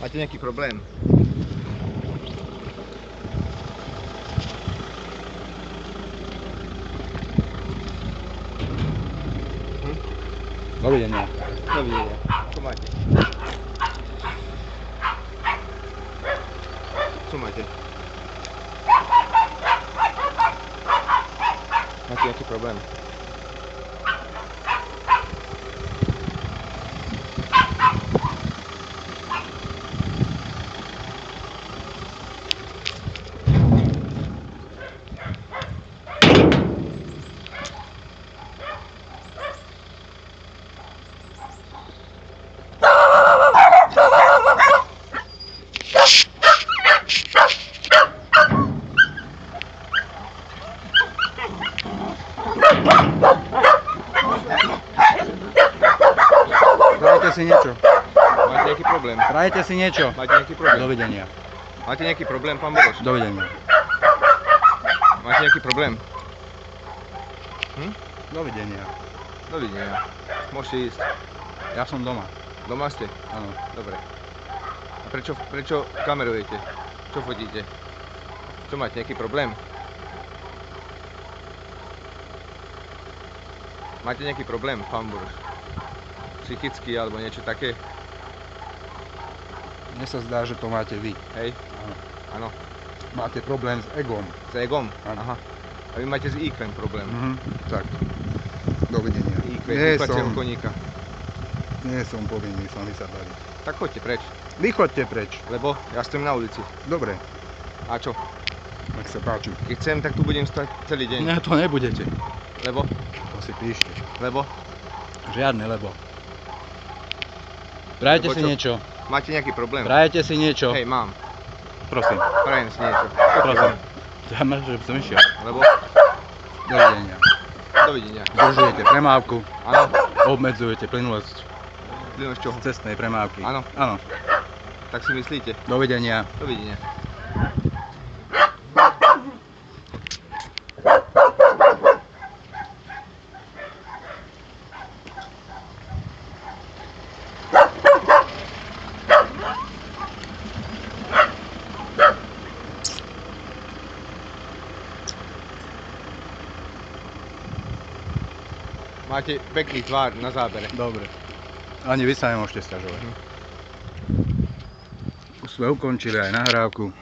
Máte nejaký problém? Dovidenia. Dovidenia. Čo máte? Čo máte? Máte nejaký problém? Prajte si niečo. Máte nejaký problém? Prajte si niečo. Máte nejaký problém? Dovidenia. Máte nejaký problém, pán Boroš? Dovidenia. Máte nejaký problém? Dovidenia. Dovidenia. Môžete ísť. Ja som doma. Doma ste? Áno. Dobre. A prečo kamerujete? Čo fotíte? Čo máte, nejaký problém? Máte nejaký problém, pán Boroš? Psychický alebo niečo také? Mne sa zdá, že to máte vy. Hej? Áno. Áno. Máte problém s egom. S egom? Áno. Aha. A vy máte s IQ problém. Tak. Dovidenia. IQ, Nie kúpacieho som, koníka. nie som povinný s vami sa baviť. Tak choďte preč, Vy chodte preč. lebo ja stojím na ulici. Dobre, A čo? nech sa páči. Keď chcem, tak tu budem stať celý deň. Ne, to nebudete. Lebo? To si píšte. Lebo? Žiadne lebo. Prajte Lebo si čo? niečo. Máte nejaký problém? Prajte si niečo. Hej, mám. Prosím. Prajem si niečo. Prosím. Dáme, že som išiel. Lebo? Dovidenia. Dovidenia. Zdržujete premávku. Áno. Obmedzujete plynulosť Plynulo z čoho? cestnej premávky. Áno. Áno. Tak si myslíte? Dovidenia. Dovidenia. Máte pekný tvár na zábere. Dobre. Ani vy sa nemôžete sťažovať. Už sme ukončili aj nahrávku.